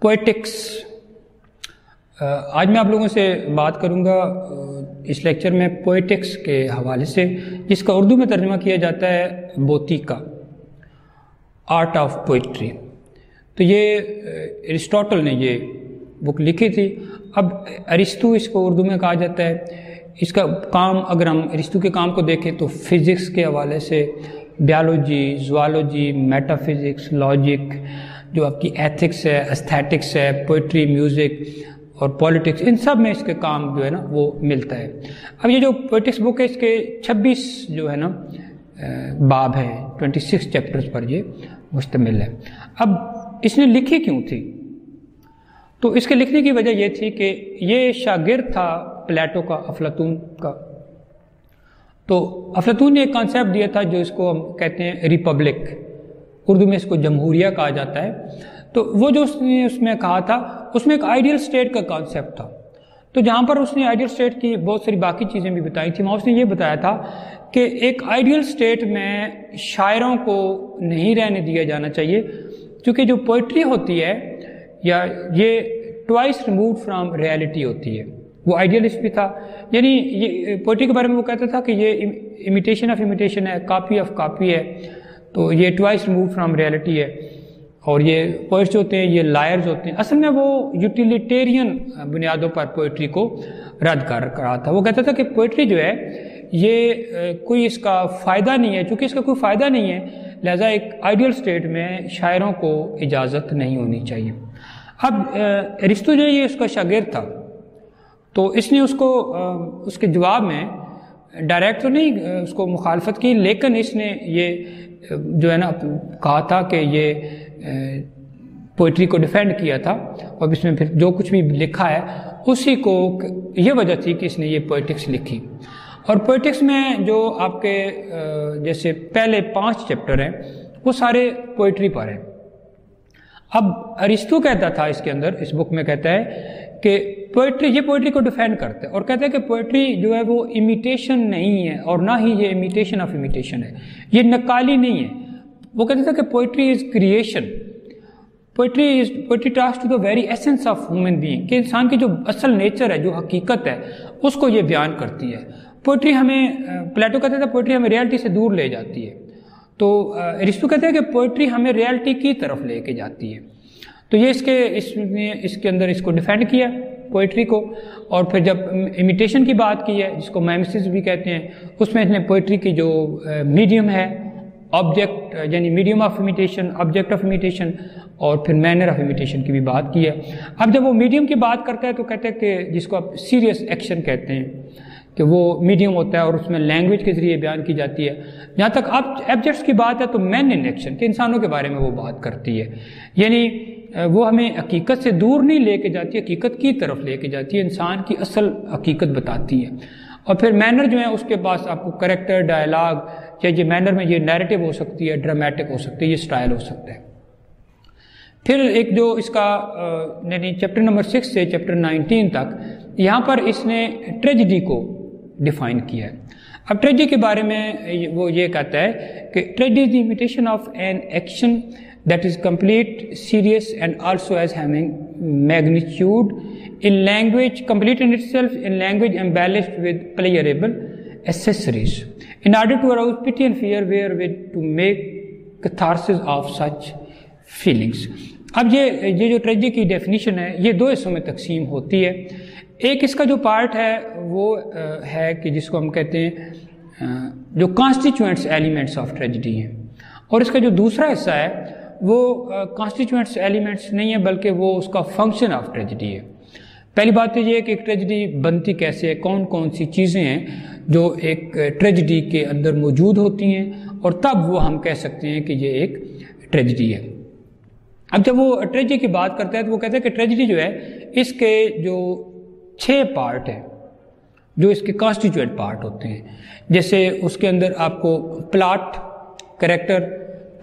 Poetics. आज मैं आप लोगों से बात करूंगा इस लेक्चर में पोएटिक्स के हवाले से, जिसका उर्दू में तर्जुमा किया जाता है बोती का, आर्ट ऑफ पोइट्री। तो ये एरिस्टोटल ने ये बुक लिखी थी। अब अरिस्तु इसको उर्दू में कहा जाता है। इसका काम अगर हम अरिस्तु के काम को देखें तो फिज़िक्स के हवाले से बायोलॉजी, ज़ुआलॉजी, मेटाफिज़िक्स, लॉजिक, जो आपकी एथिक्स है, एस्थेटिक्स है, पोइट्री, म्यूज़िक और पॉलिटिक्स, इन सब में इसके काम जो है ना वो मिलता है। अब ये जो पोइटिक्स बुक है इसके 26 जो है ना बाब हैं, 26 चैप्टर्स पर ये मुश्तमिल है। अब इसने लिखी क्यों थी? तो इसके लिखने की वजह ये थी कि ये शागिर्द था प्लेटो का, अफलातून का। तो अफलातून ने एक कॉन्सेप्ट दिया था जो इसको हम कहते हैं रिपब्लिक, उर्दू में इसको जमहूरिया कहा जाता है। तो वो जो उसने उसमें कहा था, उसमें एक आइडियल स्टेट का कॉन्सेप्ट था। तो जहाँ पर उसने आइडियल स्टेट की बहुत सारी बाकी चीज़ें भी बताई थी, वहाँ उसने ये बताया था कि एक आइडियल स्टेट में शायरों को नहीं रहने दिया जाना चाहिए, क्योंकि जो पोइट्री होती है या ये ट्वाइस रिमूव फ्रॉम रियलिटी होती है। वो आइडियलिस्ट भी था, यानी ये पोइट्री के बारे में वो कहता था कि ये इमिटेशन ऑफ इमिटेशन है, कॉपी ऑफ कॉपी है, तो ये ट्वाइस रिमूव फ्रॉम रियलिटी है। और ये पोइट्स होते हैं, ये लायर्स होते हैं। असल में वो यूटिलिटेरियन बुनियादों पर पोइट्री को रद्द कर रहा था। वो कहता था कि पोइट्री जो है ये कोई इसका फ़ायदा नहीं है, चूँकि इसका कोई फ़ायदा नहीं है, लिहाजा एक आइडियल स्टेट में शायरों को इजाज़त नहीं होनी चाहिए। अब अरिस्तु जो ये उसका शागिर्द था, तो इसने उसको उसके जवाब में डायरेक्ट तो नहीं उसको मुखालफत की, लेकिन इसने ये जो है ना कहा था कि ये पोइट्री को डिफेंड किया था। और इसमें फिर जो कुछ भी लिखा है उसी को, ये वजह थी कि इसने ये पोइटिक्स लिखी। और पोइटिक्स में जो आपके जैसे पहले 5 चैप्टर हैं वो सारे पोइट्री पर हैं। अब अरिस्तु कहता था इसके अंदर, इस बुक में कहता है कि पोइट्री, ये पोइट्री को डिफेंड करता है और कहता है कि पोइट्री जो है वो इमिटेशन नहीं है और ना ही ये इमिटेशन ऑफ इमिटेशन है, ये नकाली नहीं है। वो कहता था कि poetry is creation, poetry talks to the very essence of human being, कि इंसान की जो असल नेचर है, जो हकीकत है, उसको ये बयान करती है। पोइट्री हमें, प्लेटो कहता था पोइट्री हमें रियलिटी से दूर ले जाती है, तो अरिस्तु कहते हैं कि पोइट्री हमें रियलिटी की तरफ लेके जाती है। तो ये इसके अंदर इसको डिफेंड किया पोइट्री को। और फिर जब इमिटेशन की बात की है, जिसको माइमेसिस भी कहते हैं, उसमें इसने पोइट्री की जो मीडियम है, ऑब्जेक्ट यानी medium of imitation, object of imitation और फिर मैनर ऑफ इमिटेशन की भी बात की है। अब जब वो मीडियम की बात करता है तो कहते हैं कि जिसको आप सीरियस एक्शन कहते हैं, कि वो मीडियम होता है और उसमें लैंग्वेज के जरिए बयान की जाती है। जहाँ तक ऑब्जेक्ट्स की बात है तो मैन इन एक्शन, के इंसानों के बारे में वो बात करती है, यानी वो हमें हकीकत से दूर नहीं लेके जाती, हकीकत की तरफ लेके जाती है, इंसान की असल हकीकत बताती है। और फिर मैनर जो है उसके पास आपको करेक्टर, डायलॉग, या ये मैनर में ये नैरेटिव हो सकती है, ड्रामेटिक हो सकती है, ये स्टाइल हो सकता है। फिर एक जो इसका यानी चैप्टर नंबर 6 से चैप्टर 19 तक, यहाँ पर इसने ट्रेजिडी को डिफाइन किया है। अब ट्रेजिडी के बारे में वो ये कहता है कि tragedy is the imitation of an action that is complete, serious and also as having magnitude in language, complete in itself in language embellished with playable accessories in order to arouse pity and fear wherewith to make catharsis of such feelings। अब ये जो tragedy की definition है ये 2 हिस्सों में तकसीम होती है। एक इसका जो पार्ट है वो है कि जिसको हम कहते हैं जो कॉन्स्टिट्यूएंट्स एलिमेंट्स ऑफ ट्रेजिडी हैं, और इसका जो दूसरा हिस्सा है वो कॉन्स्टिट्यूएंट्स एलिमेंट्स नहीं है बल्कि वो उसका फंक्शन ऑफ ट्रेजिडी है। पहली बात तो ये है कि एक ट्रेजिडी बनती कैसे है, कौन कौन सी चीज़ें हैं जो एक ट्रेजिडी के अंदर मौजूद होती हैं, और तब वो हम कह सकते हैं कि ये एक ट्रेजिडी है। अब जब वो ट्रेजिडी की बात करता है तो वो कहता है कि ट्रेजिडी जो है इसके जो 6 पार्ट हैं, जो इसके कॉन्स्टिट्यूएंट पार्ट होते हैं, जैसे उसके अंदर आपको plot, character,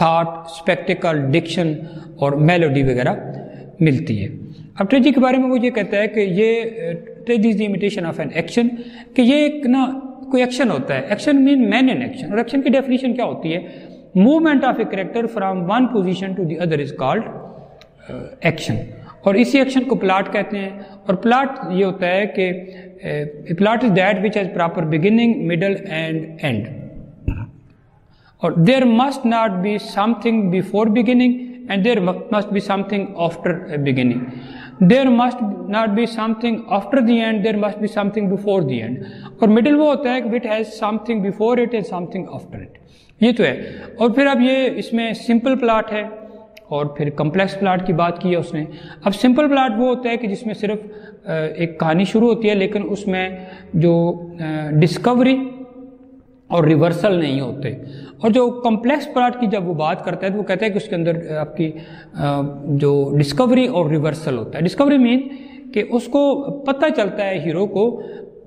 thought, spectacle, diction और मेलोडी वगैरह मिलती है। अब ट्रेजिडी के बारे में वो ये कहता है कि ये tragedy is the imitation of an action, कि ये एक ना कोई एक्शन होता है, action mean man in action. और एक्शन की डेफिनेशन क्या होती है? Movement of a character from one position to the other is called action. और इसी एक्शन को प्लॉट कहते हैं। और प्लॉट ये होता है कि plot is that which has proper beginning, middle and end. और there must not be something before beginning and there must be something after beginning. There must not be something after the end, there must be something before the end. और middle वो होता है कि which has something before it and something after it. ये तो है। और फिर अब ये इसमें सिंपल प्लॉट है और फिर कम्प्लेक्स प्लॉट की बात की है उसने। अब सिंपल प्लॉट वो होता है कि जिसमें सिर्फ एक कहानी शुरू होती है लेकिन उसमें जो डिस्कवरी और रिवर्सल नहीं होते। और जो कम्प्लेक्स प्लॉट की जब वो बात करता है तो वो कहता है कि उसके अंदर आपकी जो डिस्कवरी और रिवर्सल होता है। डिस्कवरी मीन कि उसको पता चलता है हीरो को,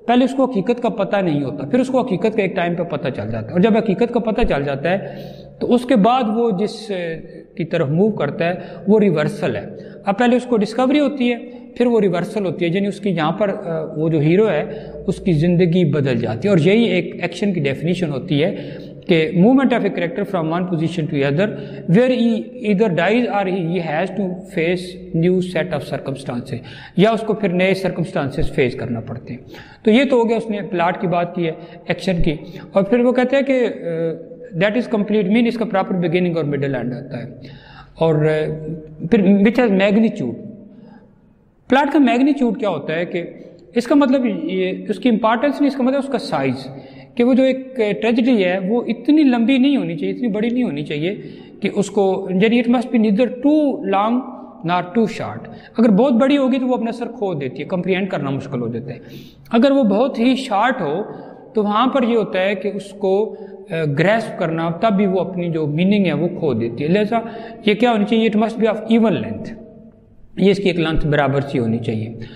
पहले उसको हकीकत का पता नहीं होता, फिर उसको हकीकत का एक टाइम पे पता चल जाता है। और जब हकीकत का पता चल जाता है तो उसके बाद वो जिस की तरफ मूव करता है वो रिवर्सल है। अब पहले उसको डिस्कवरी होती है, फिर वो रिवर्सल होती है, यानी उसकी यहाँ पर वो जो हीरो है उसकी ज़िंदगी बदल जाती है। और यही एक एक्शन की डेफिनेशन होती है कि movement of a character from one position to other where he either dies और he has to face new set of circumstances, या उसको फिर नए सर्कमस्टांसेस फेस करना पड़ते हैं। तो ये तो हो गया, उसने प्लॉट की बात की है, एक्शन की। और फिर वो कहते हैं कि दैट इज़ कंप्लीट मीन इसका प्रॉपर बिगिनिंग और मिडल एंड आता है। और फिर विच हैज़ मैग्नीट्यूड। प्लॉट का मैग्नीट्यूड क्या होता है कि इसका मतलब ये उसकी इंपॉर्टेंस नहीं, इसका मतलब उसका साइज़, कि वो जो एक ट्रेजेडी है वो इतनी लंबी नहीं होनी चाहिए, इतनी बड़ी नहीं होनी चाहिए कि उसको, यानी it must be neither too long not too short. अगर बहुत बड़ी होगी तो वो अपना सर खो देती है, कंप्रीहेंड करना मुश्किल हो जाता है। अगर वो बहुत ही शॉर्ट हो तो वहाँ पर ये होता है कि उसको ग्रैस्प करना, तब भी वो अपनी जो मीनिंग है वो खो देती है। लिहाजा ये क्या होनी चाहिए, it must B of even length, ये इसकी एक लेंथ बराबर सी होनी चाहिए।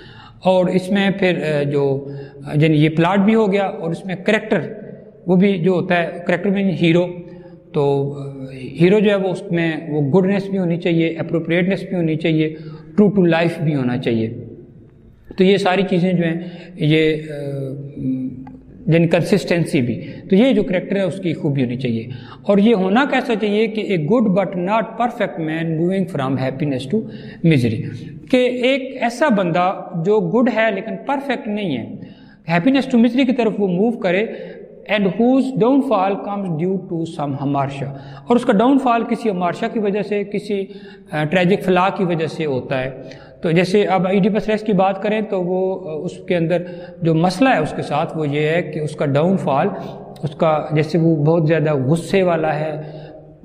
और इसमें फिर जो यानी ये प्लॉट भी हो गया और इसमें करेक्टर वो भी जो होता है, करेक्टर में हीरो, तो हीरो जो है वो उसमें वो गुडनेस भी होनी चाहिए, अप्रोप्रिएटनेस भी होनी चाहिए, ट्रू टू लाइफ भी होना चाहिए। तो ये सारी चीज़ें जो हैं ये यानी कंसिस्टेंसी भी, तो ये जो करेक्टर है उसकी खूबी होनी चाहिए। और ये होना कैसा चाहिए कि a good but not perfect man moving from happiness to misery, कि एक ऐसा बंदा जो गुड है लेकिन परफेक्ट नहीं है, हैप्पीनेस टू मिजरी की तरफ वो मूव करे, and whose downfall comes due to some hamartia, और उसका डाउनफॉल किसी हमार्शा की वजह से, किसी ट्रेजिक फ्लॉ की वजह से होता है। तो जैसे अब इडिपस रेक्स की बात करें तो वो उसके अंदर जो मसला है उसके साथ वो ये है कि उसका डाउनफॉल, उसका जैसे वो बहुत ज़्यादा गुस्से वाला है,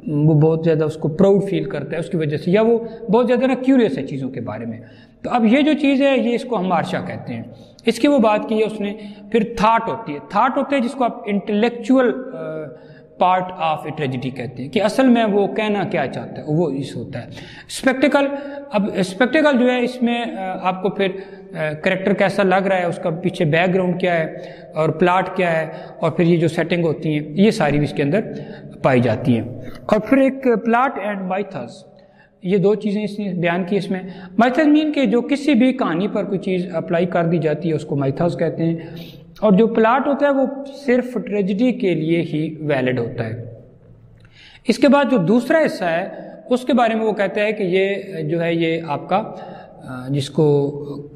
वो बहुत ज़्यादा उसको प्राउड फील करता है उसकी वजह से, या वो बहुत ज़्यादा ना क्यूरियस है चीज़ों के बारे में। तो अब ये जो चीज़ है ये इसको हमार्शा कहते हैं। इसकी वो बात की है उसने। फिर थाट होती है, थाट होते हैं जिसको आप intellectual part of A tragedy कहते हैं, कि असल में वो कहना क्या चाहता है वो इस होता है। स्पेक्टिकल, अब स्पेक्टिकल जो है इसमें आपको फिर करेक्टर कैसा लग रहा है, उसका पीछे बैकग्राउंड क्या है और प्लॉट क्या है, और फिर ये जो सेटिंग होती हैं ये सारी भी इसके अंदर पाई जाती हैं। और फिर एक प्लॉट एंड माइथस, ये दो चीज़ें इसने बयान की इसमें। माइथस मीन के जो किसी भी कहानी पर कोई चीज़ अप्लाई कर दी जाती है उसको माइथस कहते हैं। और जो प्लॉट होता है वो सिर्फ ट्रेजिडी के लिए ही वैलिड होता है। इसके बाद जो दूसरा हिस्सा है उसके बारे में वो कहता है कि ये जो है ये आपका जिसको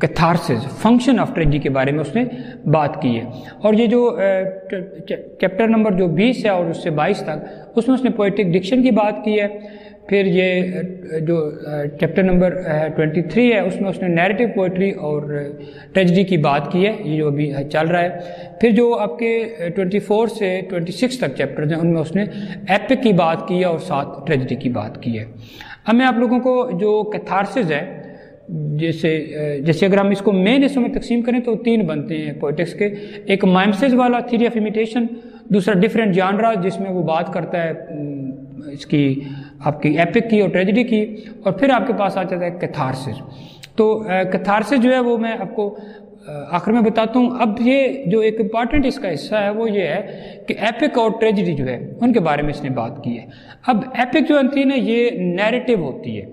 कैथारसिस, फंक्शन ऑफ ट्रेजिडी के बारे में उसने बात की है। और ये जो चैप्टर नंबर जो 20 है और उससे 22 तक उसमें उसने पोएटिक डिक्शन की बात की है। फिर ये जो चैप्टर नंबर 23 है उसमें उसने नैरेटिव पोइट्री और ट्रेजिडी की बात की है, ये जो अभी चल रहा है। फिर जो आपके 24 से 26 तक चैप्टर्स हैं उनमें उसने एपिक की बात की है और साथ ट्रेजिडी की बात की है। अब मैं आप लोगों को जो कैथारसिस है, जैसे अगर हम इसको मेन हिस्सों में तकसीम करें तो 3 बनते हैं पोइटिक्स के। एक माइमसेस वाला थ्योरी ऑफ इमिटेशन, दूसरा डिफरेंट जॉनरा जिसमें वो बात करता है इसकी आपकी एपिक की और ट्रेजिडी की, और फिर आपके पास आ जाता है कैथारसिस। तो कैथारसिस जो है वो मैं आपको आखिर में बताता हूँ। अब ये जो एक इम्पॉर्टेंट इसका हिस्सा है वो ये है कि एपिक और ट्रेजिडी जो है उनके बारे में इसने बात की है। अब एपिक जो होती है ना ये नैरेटिव होती है।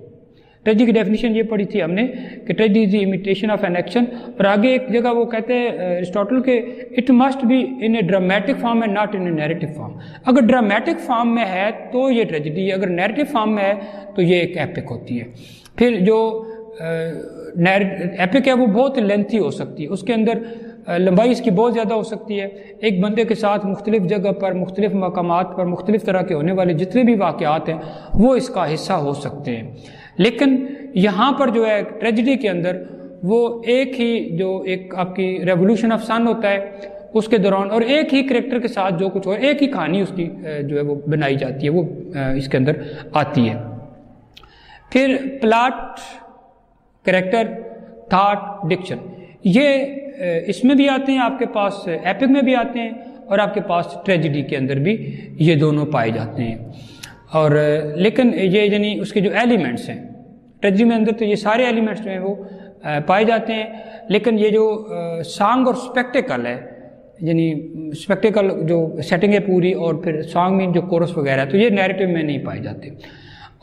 ट्रेजिडी की डेफिनेशन ये पढ़ी थी हमने कि tragedy is the imitation of an action, और आगे एक जगह वो कहते हैं एरिस्टोटल के it must be in A dramatic form and not in A narrative form. अगर ड्रामेटिक फॉर्म में है तो ये ट्रेजिडी है, अगर नैरेटिव फॉर्म में है तो ये एक एपिक होती है। फिर जो एपिक है वो बहुत लेंथी हो सकती है, उसके अंदर लंबाई इसकी बहुत ज़्यादा हो सकती है। एक बंदे के साथ मुख्तलिफ़ जगह पर, मुख्तलिफ़ मकामात पर, मुख्तलिफ़ तरह के होने वाले जितने भी वाक़यात हैं वो इसका हिस्सा हो सकते हैं। लेकिन यहाँ पर जो है ट्रेजिडी के अंदर वो एक ही जो एक आपकी रेवोल्यूशन ऑफ सन होता है उसके दौरान, और एक ही करेक्टर के साथ जो कुछ हो, एक ही कहानी उसकी जो है वो बनाई जाती है, वो इसके अंदर आती है। फिर प्लॉट, करेक्टर, थॉट, डिक्शन, ये इसमें भी आते हैं, आपके पास एपिक में भी आते हैं और आपके पास ट्रेजिडी के अंदर भी ये दोनों पाए जाते हैं। और लेकिन ये यानी उसके जो एलिमेंट्स हैं ट्रेजिडी में अंदर, तो ये सारे एलिमेंट्स जो हैं वो पाए जाते हैं। लेकिन ये जो सॉन्ग और स्पेक्टिकल है, यानी स्पेक्टिकल जो सेटिंग है पूरी, और फिर सॉन्ग में जो कोरस वगैरह है, तो ये नैरेटिव में नहीं पाए जाते।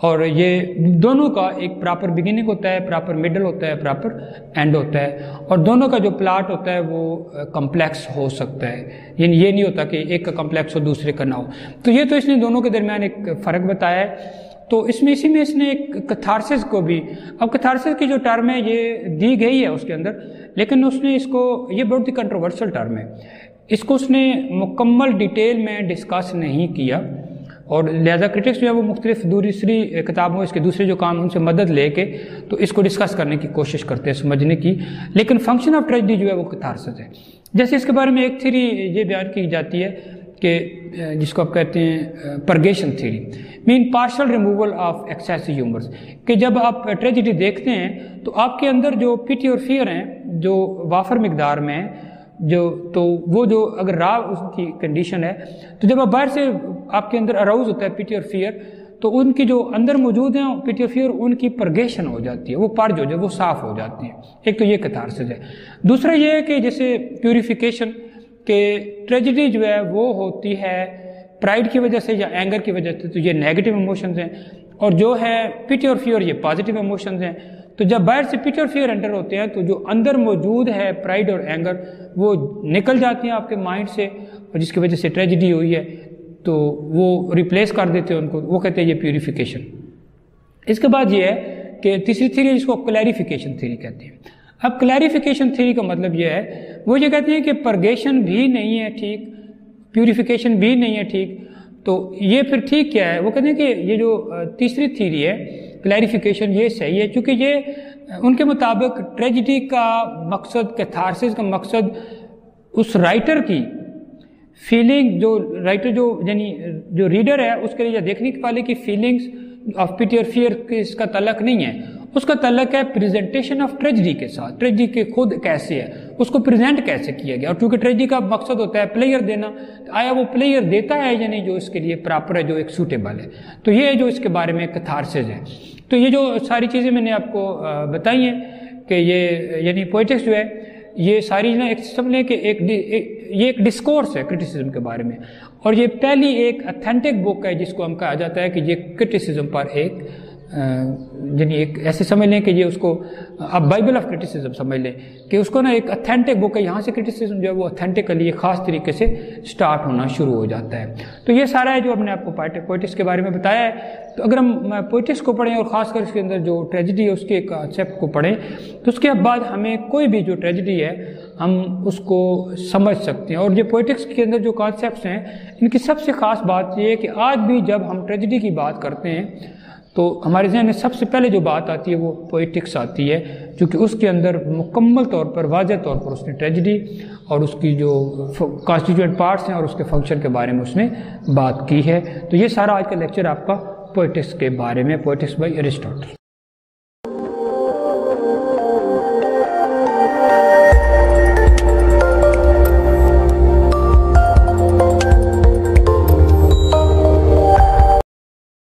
और ये दोनों का एक प्रॉपर बिगिनिंग होता है, प्रॉपर मिडल होता है, प्रॉपर एंड होता है, और दोनों का जो प्लॉट होता है वो कम्प्लेक्स हो सकता है, यानी ये नहीं होता कि एक का कम्प्लेक्स हो दूसरे का ना हो। तो ये तो इसने दोनों के दरमियान एक फ़र्क बताया है। तो इसमें इसी में इसने एक कैथारसिस को भी, अब कैथारसिस की जो टर्म है ये दी गई है उसके अंदर, लेकिन उसने इसको, ये बहुत ही कंट्रोवर्शियल टर्म है, इसको उसने मुकम्मल डिटेल में डिस्कस नहीं किया, और लिहाजा क्रिटिक्स जो है वो मुख्तलिफ दूसरी किताबों, इसके दूसरे जो काम उनसे मदद लेके तो इसको डिस्कस करने की कोशिश करते हैं, समझने की। लेकिन फंक्शन ऑफ ट्रेजिडी जो है वो कैथारसिस है। जैसे इसके बारे में एक थ्योरी ये बयान की जाती है कि जिसको आप कहते हैं purgation theory, mean partial removal of excessive humours, कि जब आप ट्रेजिडी देखते हैं तो आपके अंदर जो पिटी और फियर हैं जो वाफर मिकदार में है, जो तो वो जो अगर रॉ उसकी कंडीशन है, तो जब आप बाहर से आपके अंदर अराउज होता है पिटी और फियर, तो उनकी जो अंदर मौजूद हैं पिटी और फियर, उनकी परगेशन हो जाती है, वो पर्ज हो जाए, वो साफ हो जाती है। एक तो ये कैथारसिस है। दूसरा ये है कि जैसे प्यूरिफिकेशन, के ट्रेजिडी जो है वो होती है प्राइड की वजह से या एंगर की वजह से, तो ये नेगेटिव इमोशंस हैं, और जो है पिटी और फियर ये पॉजिटिव इमोशंस हैं। तो जब बाहर से पिटी और फियर एंटर होते हैं तो जो अंदर मौजूद है प्राइड और एंगर वो निकल जाती हैं आपके माइंड से, और जिसकी वजह से ट्रेजिडी हुई है तो वो रिप्लेस कर देते हैं उनको, वो कहते हैं ये प्यूरिफिकेशन। इसके बाद ये है कि तीसरी थ्योरी जिसको क्लैरिफिकेशन थ्योरी कहते हैं। अब क्लैरिफिकेशन थ्योरी का मतलब ये है, वो ये कहते हैं कि परगेशन भी नहीं है ठीक, प्यूरिफिकेशन भी नहीं है ठीक, तो ये फिर ठीक क्या है? वो कहते हैं कि ये जो तीसरी थ्योरी है क्लैरिफिकेशन, ये सही है, क्योंकि ये उनके मुताबिक ट्रेजिडी का मकसद, कैथारसिस का मकसद उस राइटर की फीलिंग, जो राइटर जो यानी जो रीडर है उसके लिए, या देखने वाले की फीलिंग्स ऑफ पिटी और फियर की इसका तल्लक नहीं है, उसका तल्लक है प्रेजेंटेशन ऑफ ट्रेजिडी के साथ। ट्रेजिडी के खुद कैसे है, उसको प्रेजेंट कैसे किया गया, और चूंकि ट्रेजिडी का मकसद होता है प्लेयर देना, तो आया वो प्लेयर देता है या नहीं जो इसके लिए प्रॉपर है, जो एक सूटेबल है। तो ये जो इसके बारे में कैथारसिस है। तो ये जो सारी चीज़ें मैंने आपको बताई हैं कि ये यानी पोएटिक्स जो है ये सारी ना एक समझ लें कि ये एक डिस्कोर्स है क्रिटिसिज्म के बारे में, और ये पहली एक अथेंटिक बुक है जिसको हम कहा जाता है कि ये क्रिटिसिज्म पर एक यानी एक ऐसे समझ लें कि ये उसको आप बाइबल ऑफ क्रिटिसिज्म समझ लें कि उसको ना एक अथेंटिक बुक है। यहाँ से क्रिटिसिज्म जो है वो अथेंटिकली एक खास तरीके से स्टार्ट होना शुरू हो जाता है। तो ये सारा है जो हमने आपको पोएटिक्स के बारे में बताया है। तो अगर हम पोएटिक्स को पढ़ें और ख़ासकर इसके अंदर जो ट्रेजिडी है उसके कॉन्सेप्ट को पढ़ें, तो उसके बाद हमें कोई भी जो ट्रेजिडी है हम उसको समझ सकते हैं। और ये पोएटिक्स के अंदर जो कॉन्सेप्ट्स हैं इनकी सबसे ख़ास बात ये है कि आज भी जब हम ट्रेजिडी की बात करते हैं तो हमारे ज़हन में सबसे पहले जो बात आती है वो पोएटिक्स आती है, क्योंकि उसके अंदर मुकम्मल तौर पर, वाज़ेह तौर पर उसने ट्रेजिडी और उसकी जो कॉन्स्टिट्यूएंट पार्ट्स हैं और उसके फंक्शन के बारे में उसने बात की है। तो ये सारा आज का लेक्चर आपका पोएटिक्स के बारे में, पोएटिक्स बाय एरिस्टोटल।